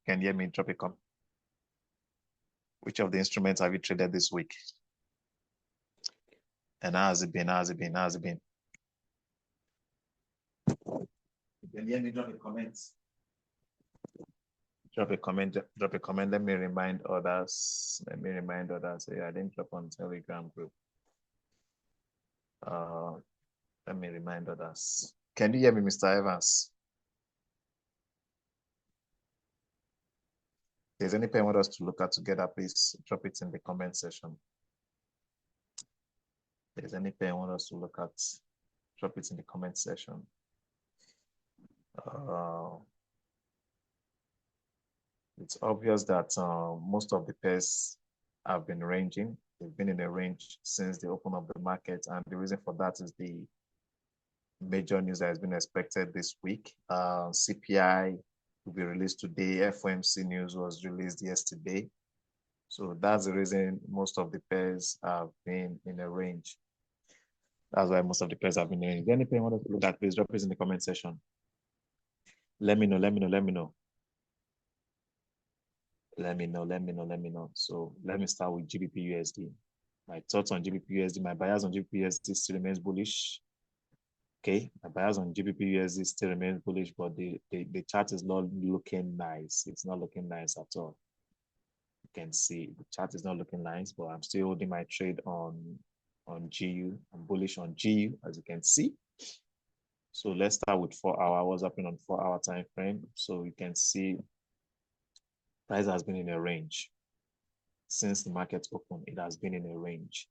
Can you hear me? Drop a comment. Which of the instruments have you traded this week? And how has it been? How has it been? How has it been? Can you hear me? Drop a comment. Drop a comment. Drop a comment. Let me remind others. Yeah, I didn't drop on Telegram group. Let me remind others. Can you hear me, Mr. Evans? If there's anything you want us to look at together, please drop it in the comment section. If there's anything you want us to look at, drop it in the comment section. It's obvious that most of the pairs have been ranging. They've been in a range since the open of the market, and the reason for that is the major news that has been expected this week. CPI will be released today. FOMC news was released yesterday. So that's the reason most of the pairs have been in a range. That's why most of the pairs have been in a range. Anything you want to look at, please drop it in the comment section. Let me know. Let me know. So let me start with GBP USD. My thoughts on GBP USD, my bias on GBP USD still remains bullish. Okay, my bias on GBP USD still remains bullish, but the chart is not looking nice. It's not looking nice at all. You can see the chart is not looking nice, but I'm still holding my trade on GU. I'm bullish on GU, as you can see. So let's start with 4 hour. What's happening on 4 hour time frame? So you can see price has been in a range. Since the market opened, it has been in a range.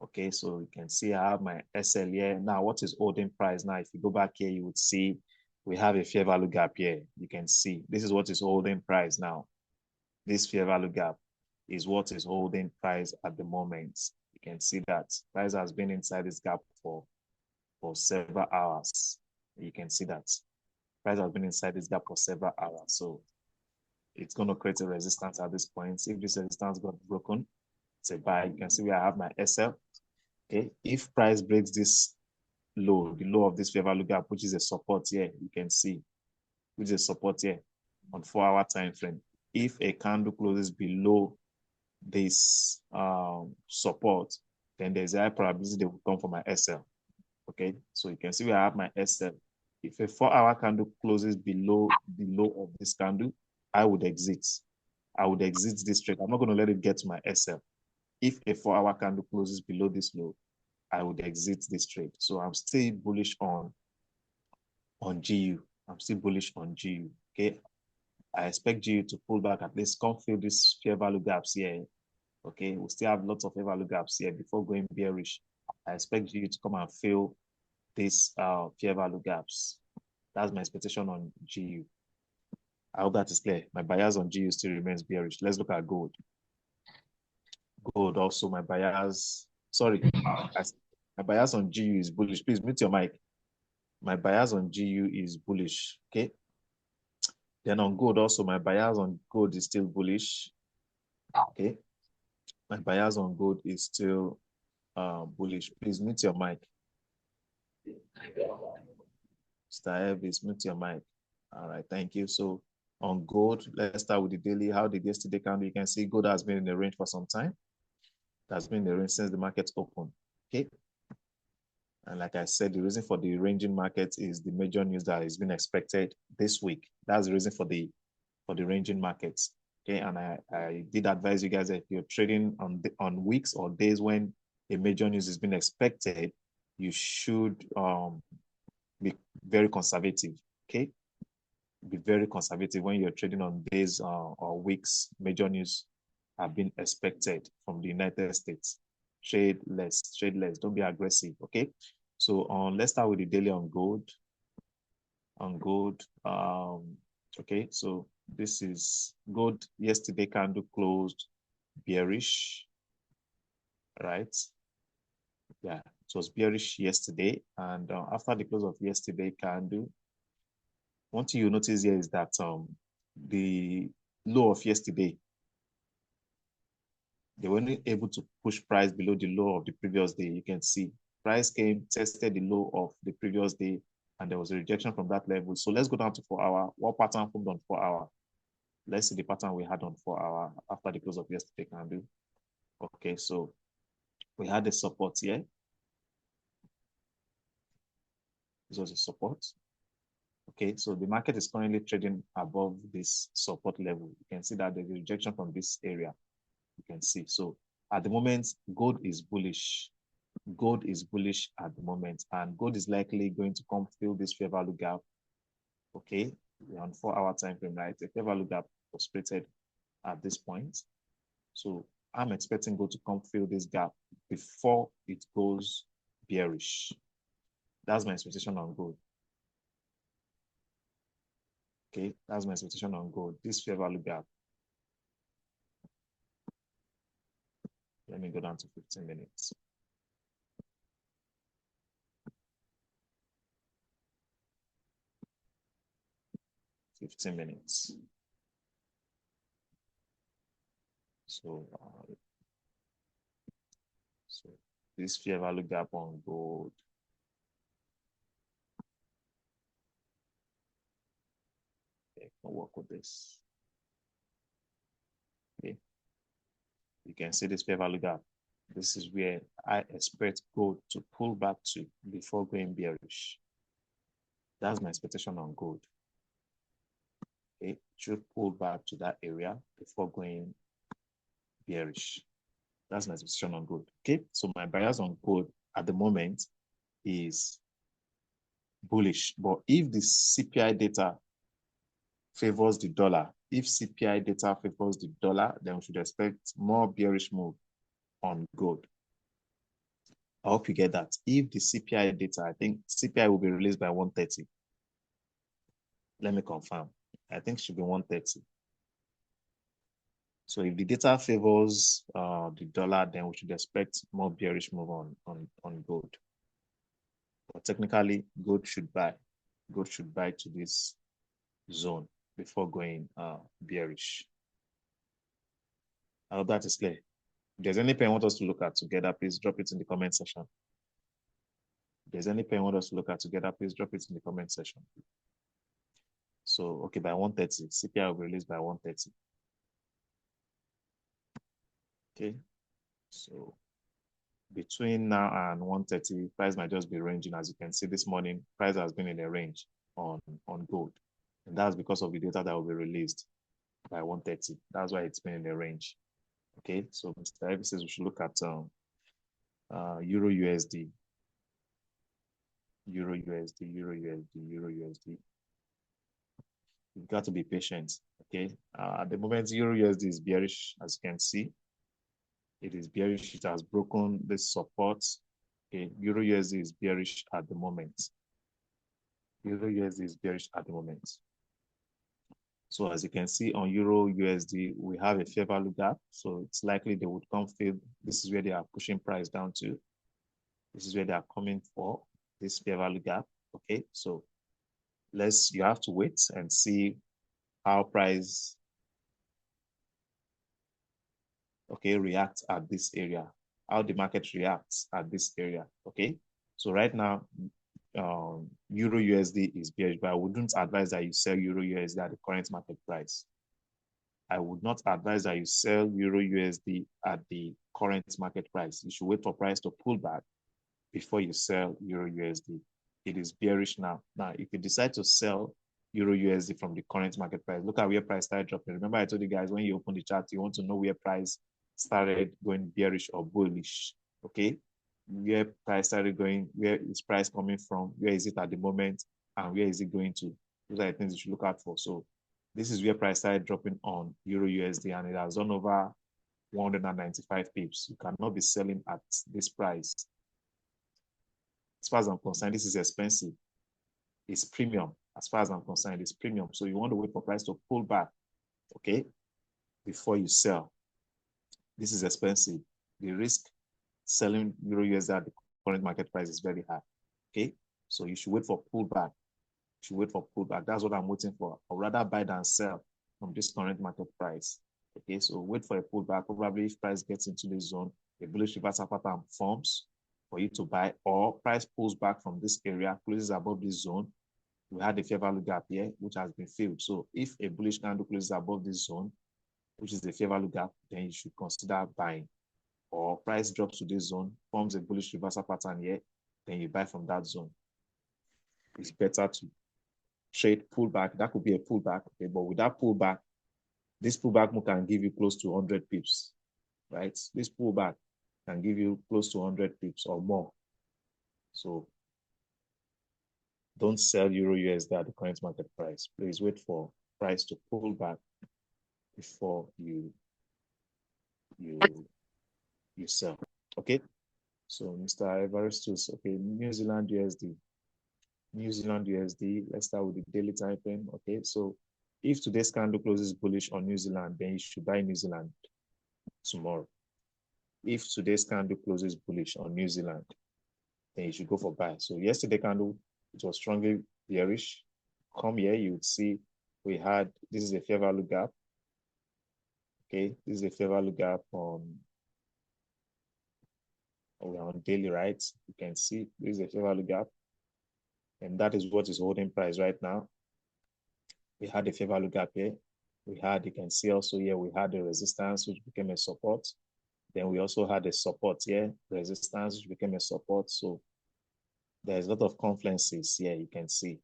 Okay, so you can see I have my SL here. Now, what is holding price? Now, if you go back here, you would see we have a fair value gap here. You can see this is what is holding price now. This fair value gap is what is holding price at the moment. You can see that price has been inside this gap for several hours. You can see that price has been inside this gap for several hours. So it's going to create a resistance at this point. If this resistance got broken, it's a buy. You can see where I have my SL. Okay, if price breaks this low, the low of this fair value gap, which is a support here, you can see, which is a support here on 4 hour time frame. If a candle closes below this support, then there's a high probability they will come for my SL. Okay, so you can see where I have my SL. If a 4 hour candle closes below the low of this candle, I would exit. I would exit this trade. I'm not going to let it get to my SL. If a 4 hour candle closes below this low, I would exit this trade. So I'm still bullish on GU. I'm still bullish on GU. Okay. I expect GU to pull back, at least come fill these fair value gaps here. Okay. We still have lots of fair value gaps here before going bearish. I expect GU to come and fill these fair value gaps. That's my expectation on GU. I hope that is clear. My bias on GU still remains bearish. Let's look at gold. Gold also, my bias. Sorry, my bias on GU is bullish. Please mute your mic. My bias on GU is bullish. Okay. Then on gold also, my bias on gold is still bullish. Okay. My bias on gold is still bullish. Please mute your mic. Mr. Elvis, mute your mic. All right, thank you. So on gold, let's start with the daily. How did yesterday candle? You can see gold has been in the range for some time. It has been in the range since the market opened. Okay. And like I said, the reason for the ranging market is the major news that has been expected this week. That's the reason for the ranging markets. Okay, and I did advise you guys that if you're trading on weeks or days when a major news is being expected, you should be very conservative. Okay, be very conservative when you're trading on days or weeks. Major news have been expected from the United States. Trade less. Don't be aggressive. Okay. So let's start with the daily on gold. Okay. So this is gold. Yesterday candle closed bearish, right? Yeah, it was bearish yesterday, and after the close of yesterday candle, one thing you notice here is that the low of yesterday, they weren't able to push price below the low of the previous day. You can see price came, tested the low of the previous day, and there was a rejection from that level. So let's go down to 4 hour. What pattern formed on 4 hour? Let's see the pattern we had on 4 hour after the close of yesterday candle. Okay, so we had a support here. This was a support. Okay, so the market is currently trading above this support level. You can see that there's a rejection from this area. You can see. So at the moment, gold is bullish. Gold is bullish at the moment, and gold is likely going to come fill this fair value gap. Okay, we're on 4 hour time frame, right? The fair value gap was created at this point. So I'm expecting gold to come fill this gap before it goes bearish. That's my expectation on gold. Okay, that's my expectation on gold. This fair value gap. Let me go down to 15 minutes. So, so this fair value gap on gold. Okay, can work with this. Okay, you can see this fair value gap. This is where I expect gold to pull back to before going bearish. That's my expectation on gold. Okay, it should pull back to that area before going bearish. That's my expectation on gold. Okay, so my bias on gold at the moment is bullish. But if the CPI data favors the dollar, if CPI data favors the dollar, then we should expect more bearish move on gold. I hope you get that. If the CPI data, I think CPI will be released by 1:30. Let me confirm. I think it should be 1:30. So if the data favors the dollar, then we should expect more bearish move on gold. But technically, gold should buy. Gold should buy to this zone before going bearish. I hope that is clear. If there's any pair you want us to look at together, please drop it in the comment section. If there's any pair you want us to look at together, please drop it in the comment section. So, okay, by 1:30, CPI will be released by 1:30. Okay, so between now and 1:30, price might just be ranging. As you can see this morning, price has been in a range on gold. And that's because of the data that will be released by 1:30. That's why it's been in a range. Okay, so Mr. Ivy says we should look at Euro USD. Euro USD, Euro USD, Euro USD. You've got to be patient. Okay, at the moment, Euro USD is bearish, as you can see. It is bearish. It has broken this support. Okay, Euro USD is bearish at the moment. Euro USD is bearish at the moment. So as you can see on Euro USD, we have a fair value gap. So it's likely they would come fill. This is where they are pushing price down to. This is where they are coming for this fair value gap. Okay, so you have to wait and see how price reacts at this area, how the market reacts at this area. Okay, so right now Euro USD is bearish, but I wouldn't advise that you sell Euro USD at the current market price. I would not advise that you sell Euro USD at the current market price. You should wait for price to pull back before you sell Euro USD. It is bearish now. Now, if you decide to sell Euro USD from the current market price, look at where price started dropping. Remember, I told you guys when you open the chart, you want to know where price started going bearish or bullish. Okay, where price started going, where is price coming from, where is it at the moment, and where is it going to? Those are the things you should look out for. So this is where price started dropping on Euro USD, and it has done over 195 pips. You cannot be selling at this price. As far as I'm concerned, this is expensive. It's premium. As far as I'm concerned, it's premium. So you want to wait for price to pull back, okay, before you sell. This is expensive. The risk selling Euro USD at the current market price is very high, okay? So you should wait for pullback. You should wait for pullback. That's what I'm waiting for. I'd rather buy than sell from this current market price, okay? So wait for a pullback. Probably if price gets into the zone, a bullish reversal pattern forms for you to buy, or price pulls back from this area, closes above this zone, we had a fair value gap here, which has been filled. So if a bullish candle closes above this zone, which is the fair value gap, then you should consider buying. Or price drops to this zone, forms a bullish reversal pattern here, then you buy from that zone. It's better to trade pullback. That could be a pullback, okay, but with that pullback, this pullback move can give you close to 100 pips, right? This pullback can give you close to 100 pips or more. So don't sell Euro USD at the current market price. Please wait for price to pull back before you sell. Okay. So Mr. Everestus, okay, New Zealand USD. New Zealand USD. Let's start with the daily time frame. Okay. So if today's candle closes bullish on New Zealand, then you should buy New Zealand tomorrow. If today's candle closes bullish on New Zealand, then you should go for buy. So yesterday candle, it was strongly bearish. Come here, you would see we had, this is a fair value gap. Okay, this is a fair value gap on, we're on daily, right? You can see this is a fair value gap. And that is what is holding price right now. We had a fair value gap here. We had, you can see also here, we had a resistance, which became a support. Then we also had a support here, resistance, which became a support. So there's a lot of confluences here, you can see.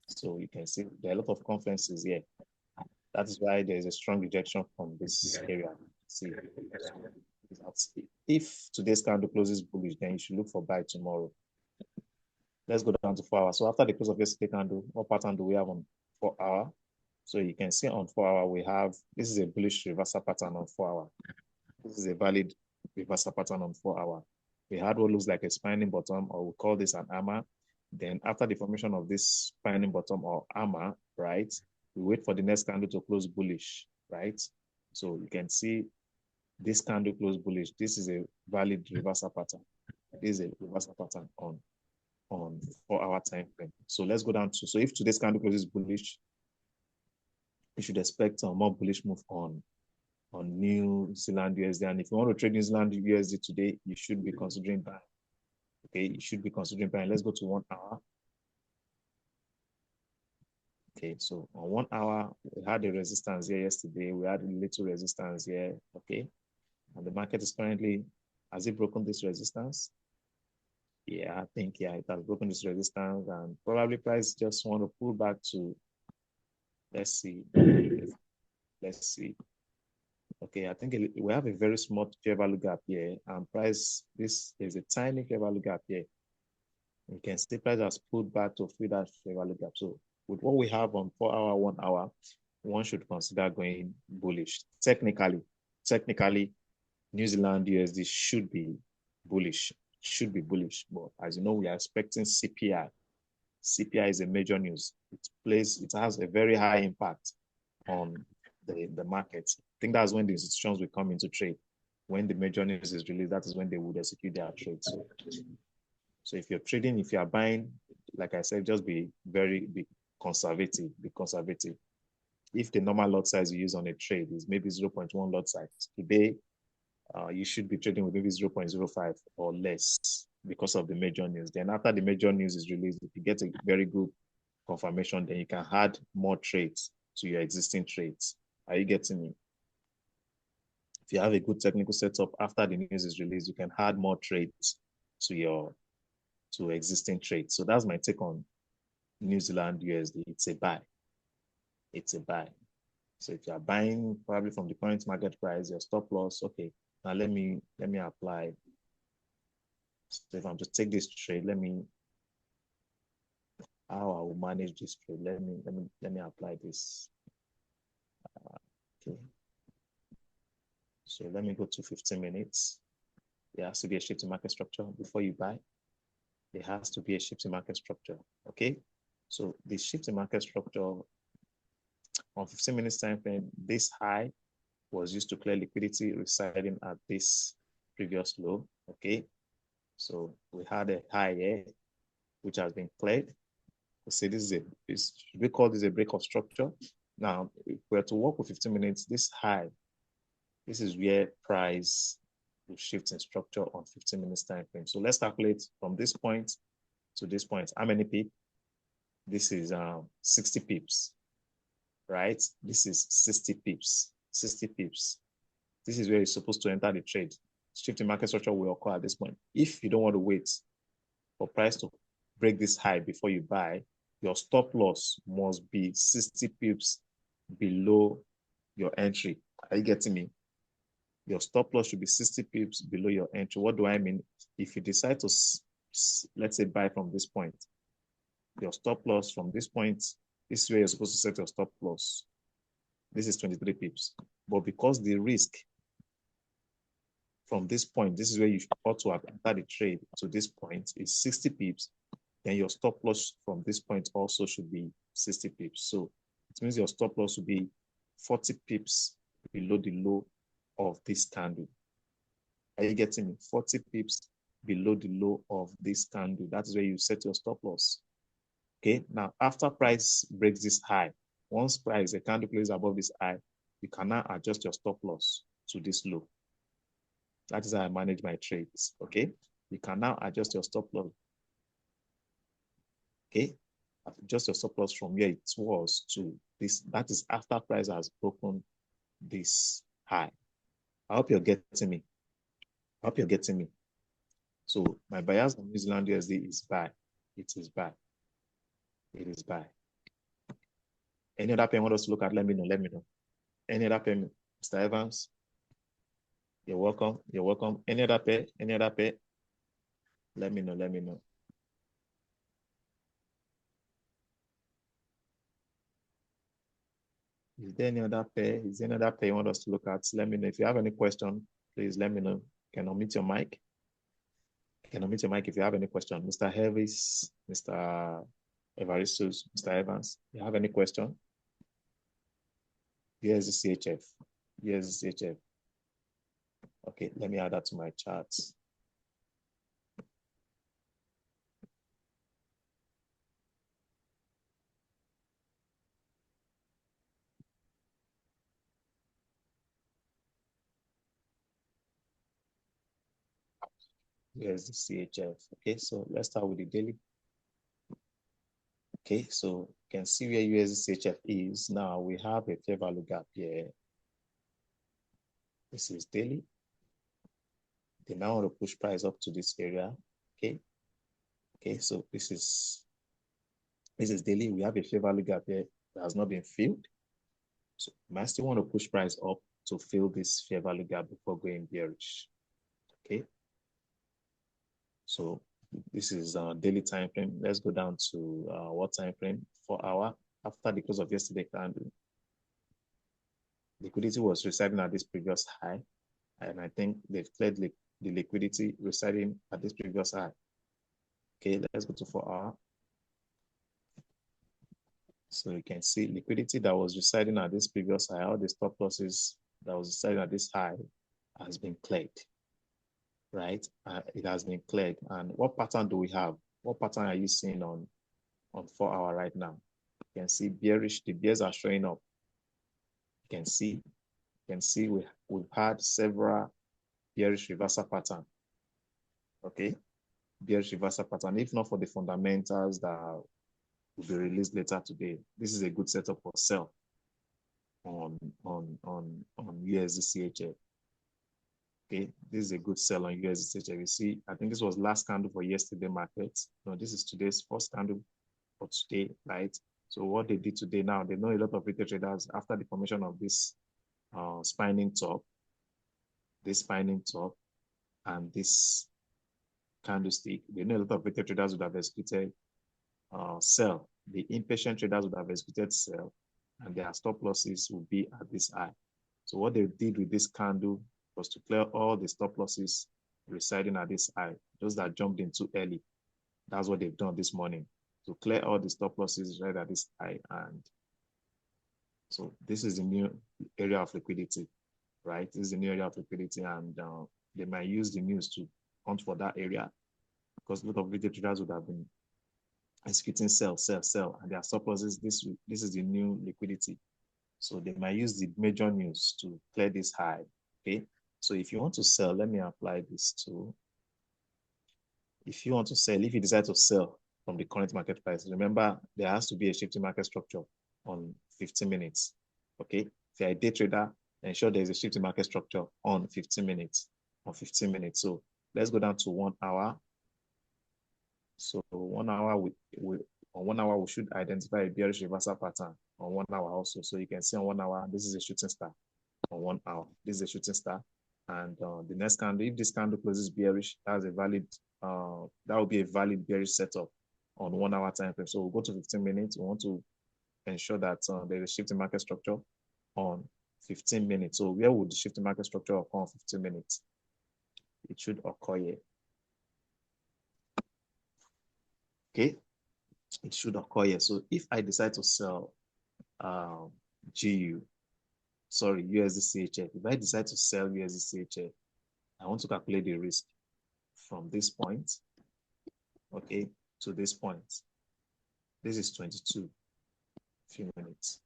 So you can see there are a lot of confluences here. That is why there is a strong rejection from this area. See, if today's candle closes bullish, then you should look for buy tomorrow. Let's go down to 4 hours. So after the close of yesterday candle, what pattern do we have on 4 hour? So you can see on 4 hour, we have, this is a bullish reversal pattern on 4 hour. This is a valid reversal pattern on 4 hour. We had what looks like a spinning bottom, or we call this an hammer. Then after the formation of this spinning bottom or hammer, right, we wait for the next candle to close bullish, right? So you can see this candle close bullish. This is a valid reversal pattern. This is a reversal pattern on 4 hour time frame. So let's go down to, so if today's candle closes bullish, you should expect a more bullish move on New Zealand USD. And if you want to trade New Zealand USD today, you should be considering buying. Okay, you should be considering buying. Let's go to 1 hour. Okay, so on 1 hour, we had a resistance here yesterday. We had a little resistance here. Okay, and the market is currently, has it broken this resistance? Yeah, I think, yeah, it has broken this resistance, and probably price just want to pull back to, let's see. Okay, I think we have a very small fair value gap here, and price, this is a tiny fair value gap here. You can see price has pulled back to fill that fair value gap. So with what we have on 4 hour, 1 hour, one should consider going bullish. Technically, New Zealand USD should be bullish. But as you know, we are expecting CPI. CPI is a major news. It has a very high impact on the market. I think that's when the institutions will come into trade. When the major news is released, that is when they would execute their trade. So if you're trading, if you are buying, like I said, just be conservative. Be conservative. If the normal lot size you use on a trade is maybe 0.1 lot size, today you should be trading with maybe 0.05 or less because of the major news. Then after the major news is released, if you get a very good confirmation, then you can add more trades to your existing trades. Are you getting me? If you have a good technical setup after the news is released, you can add more trades to existing trades. So that's my take on New Zealand USD. It's a buy. It's a buy. So if you are buying probably from the current market price, your stop loss, okay. Now let me apply. So if I'm to take this trade, how I will manage this trade. Let me apply this. Okay. So let me go to 15 minutes. There has to be a shift in market structure before you buy. There has to be a shift in market structure. Okay. So the shift in market structure on 15 minutes time frame, this high was used to clear liquidity residing at this previous low. Okay. So we had a high here, which has been cleared. We say we call this a break of structure. Now, if we're to work with 15 minutes, this high, this is where price will shift in structure on 15 minutes time frame. So let's calculate from this point to this point. How many pips? This is 60 pips, right? This is 60 pips, 60 pips. This is where you're supposed to enter the trade. Shift in market structure will occur at this point. If you don't want to wait for price to break this high before you buy, your stop loss must be 60 pips below your entry. Are you getting me? Your stop loss should be 60 pips below your entry. What do I mean? If you decide to, let's say, buy from this point, your stop loss from this point, this is where you're supposed to set your stop loss. This is 23 pips. But because the risk from this point, this is where you ought to have entered the trade to this point, is 60 pips, then your stop loss from this point also should be 60 pips. So it means your stop loss will be 40 pips below the low of this candle. Are you getting me? 40 pips below the low of this candle. That is where you set your stop loss. Okay, now after price breaks this high, once price, the candle closes above this high, you can now adjust your stop loss to this low. That is how I manage my trades. Okay, you can now adjust your stop loss. Okay, adjust your stop loss from where it was to this. That is after price has broken this high. I hope you're getting me. I hope you're getting me. So my bias on New Zealand USD is buy. It is buy. It is buy. Any other pair you want us to look at? Let me know. Let me know. Any other pair, Mr. Evans? You're welcome. You're welcome. Any other pair? Any other pair? Let me know. Let me know. Is there any other pair? Is there any other pair you want us to look at? Let me know. If you have any question, please let me know. You can unmute your mic. You can unmute your mic if you have any question. Mr. Hervis, Mr. Evaristus, Mr. Evans, you have any question? Here's the CHF. Here's the CHF. Okay, let me add that to my charts. Here's the CHF. Okay, so let's start with the daily. Okay, so you can see where USD CHF is. Now we have a fair value gap here. This is daily. They now want to push price up to this area. Okay. Okay, so this is daily. We have a fair value gap here that has not been filled. So you might still want to push price up to fill this fair value gap before going bearish. Okay. So this is daily time frame. Let's go down to what time frame? 4 hour after the close of yesterday candle. Liquidity was residing at this previous high, and I think they've cleared the liquidity residing at this previous high. Okay, let's go to 4 hour. So you can see liquidity that was residing at this previous high, all the stop losses that was residing at this high has been cleared, right? It has been cleared. And what pattern do we have? What pattern are you seeing on 4 hour right now? You can see bearish, the bears are showing up. You can see we've had several bearish reversal pattern. Okay, bearish reversal pattern. If not for the fundamentals that will be released later today, this is a good setup for sell on USD CHF. Okay, this is a good sell on USD CHF. You see, I think this was last candle for yesterday market. No, this is today's first candle for today, right? So what they did today now, they know a lot of retail traders after the formation of this spinning top, and this candlestick, they know a lot of retail traders would have executed sell. The impatient traders would have executed sell, and their stop losses would be at this high. So what they did with this candle was to clear all the stop losses residing at this high. Those that jumped in too early, that's what they've done this morning, to clear all the stop losses right at this high. And so this is the new area of liquidity, right? This is the new area of liquidity, and they might use the news to hunt for that area, because a lot of retail traders would have been executing sell, and their stop losses. This is the new liquidity. So they might use the major news to clear this high. Okay. So if you want to sell, let me apply this to. If you want to sell, if you decide to sell, from the current market price. Remember, there has to be a shifting market structure on 15 minutes. Okay, if you're a day trader, ensure there's a shifting market structure on 15 minutes. On 15 minutes. So let's go down to 1 hour. So 1 hour, on 1 hour, we should identify a bearish reversal pattern on 1 hour also. So you can see on 1 hour, this is a shooting star. On 1 hour, this is a shooting star. And the next candle, if this candle closes bearish, that's a valid, that will be a valid bearish setup on 1 hour time frame. So we'll go to 15 minutes. We want to ensure that there's a shift in market structure on 15 minutes. So where would the shift in market structure occur on 15 minutes? It should occur here. Okay, it should occur here. So if I decide to sell USD CHF, if I decide to sell USD CHF, I want to calculate the risk from this point, okay, to this point. This is 22, few minutes.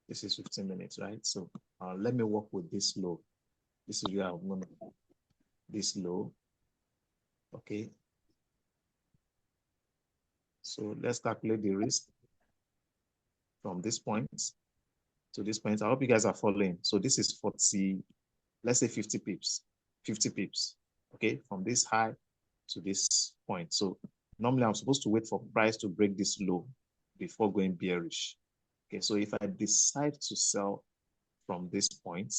This is 15 minutes, right? So let me work with this low. This is where I'm going to this low, okay. So let's calculate the risk from this point to this point. I hope you guys are following. So this is 40, let's say 50 pips, 50 pips, okay, from this high to this point. So normally I'm supposed to wait for price to break this low before going bearish. Okay, so if I decide to sell from this point,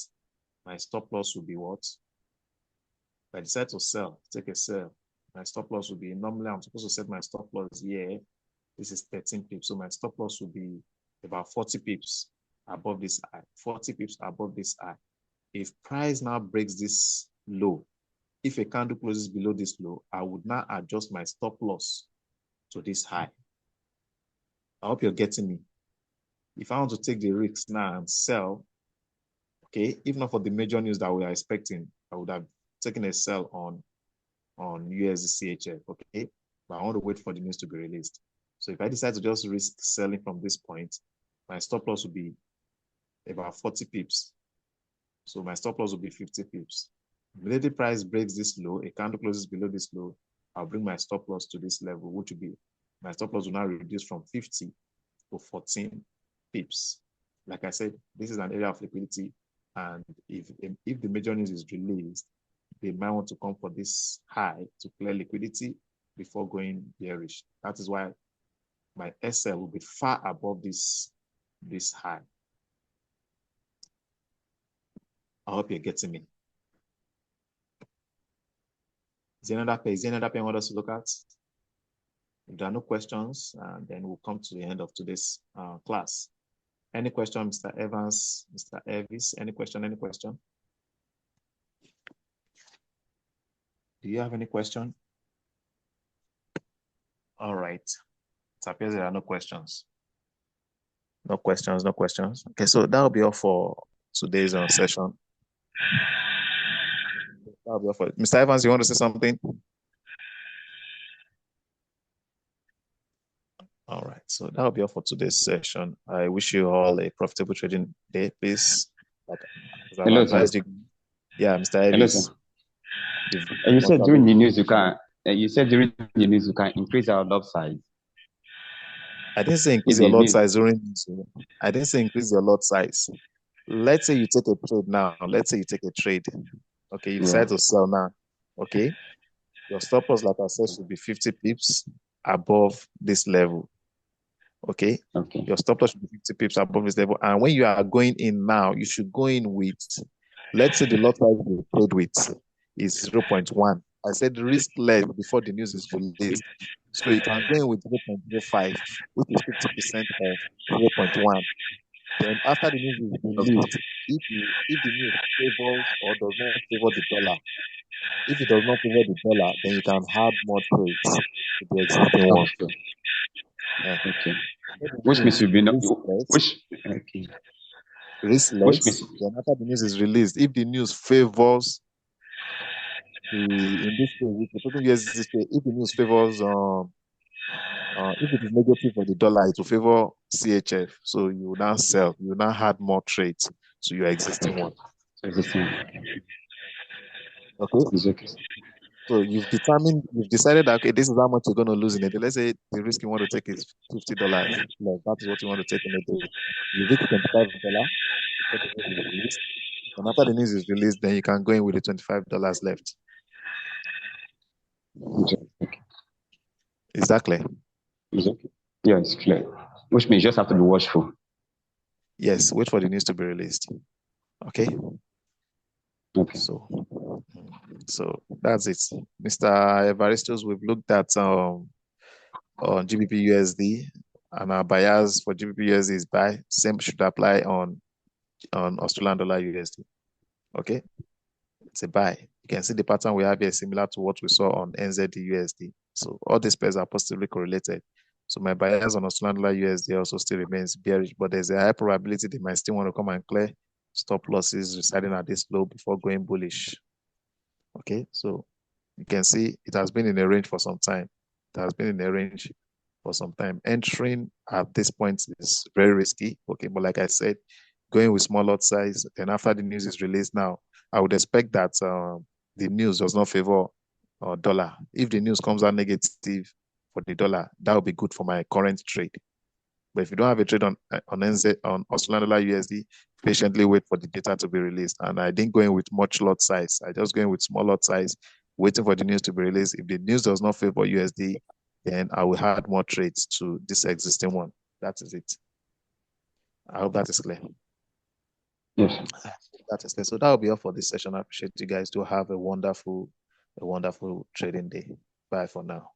my stop loss will be what? If I decide to sell, take a sell, my stop loss will be, normally I'm supposed to set my stop loss here. This is 13 pips. So my stop loss will be about 40 pips above this high, 40 pips above this high. If price now breaks this low, if a candle closes below this low, I would now adjust my stop loss to this high. I hope you're getting me. If I want to take the risks now and sell, okay, if not for the major news that we are expecting, I would have taken a sell on USD CHF, okay? But I want to wait for the news to be released. So if I decide to just risk selling from this point, my stop loss will be about 40 pips. So my stop loss will be 50 pips. If the price breaks this low, a candle closes below this low, I'll bring my stop loss to this level, which will be, my stop loss will now reduce from 50 to 14 pips. Like I said, this is an area of liquidity. And if the major news is released, they might want to come for this high to clear liquidity before going bearish. That is why my SL will be far above this high. I hope you're getting me. Is there another pair I want us to look at? If there are no questions, then we'll come to the end of today's class. Any question, Mr. Evans, Mr. Evis? Any question? Any question? Do you have any question? All right. It appears there are no questions. No questions, no questions. Okay, so that will be all for today's session. That'll be all for Mr. Evans, you want to say something? All right, so that'll be all for today's session. I wish you all a profitable trading day, please. Hello, sir. Yeah, Mr. Evis. Hello, sir. You said during the news you can. You said during the news you can increase our lot size. I didn't say increase your lot size during news. I didn't say increase your lot size. Let's say you take a trade now. Let's say you take a trade. Okay, you decide to sell now. Okay, your stop loss, like I said, should be 50 pips above this level. Okay. Your stop loss should be 50 pips above this level. And when you are going in now, you should go in with, let's say the lot size you trade with is 0.1. I said risk level before the news is released. So you can go in with 0.05, which is 50% of 0.1. Then after the news is released, if the news favors or does not favor the dollar, if it does not favor the dollar, then you can add more trades to the existing one. Okay. Which means you'll be not riskless. Then after the news is released, if the news favors in this case, if the news favors if it is negative for the dollar, it will favor CHF. So you will now sell, you will now add more trades to your existing one. Okay. So So you've decided that okay, this is how much you're going to lose in a day. Let's say the risk you want to take is $50. Like that is what you want to take in a day. You risk $25 before the news is released. And after the news is released, then you can go in with the $25 left. Is that clear? It's okay. Yeah, it's clear. Which means you just have to be watchful. Yes, wait for the news to be released. Okay. Okay. So that's it. Mr. Evaristos, we've looked at on GBP USD and our bias for GBP USD is buy. Same should apply on Australian dollar USD. Okay. It's a buy. You can see the pattern we have here similar to what we saw on NZD USD. So all these pairs are positively correlated. So my bias on Australian dollar USD also still remains bearish, but there's a high probability they might still want to come and clear stop losses residing at this low before going bullish. Okay, so you can see it has been in a range for some time. It has been in a range for some time. Entering at this point is very risky. Okay, but like I said, going with small lot size, then after the news is released now, I would expect that the news does not favor dollar. If the news comes out negative for the dollar, that would be good for my current trade. But if you don't have a trade on NZ on Australian dollar USD, patiently wait for the data to be released. And I didn't go in with much lot size. I just go in with small lot size, waiting for the news to be released. If the news does not favor USD, then I will add more trades to this existing one. That is it. I hope that is clear. Yes. That is clear. So that will be all for this session. I appreciate you guys. Do have a wonderful trading day. Bye for now.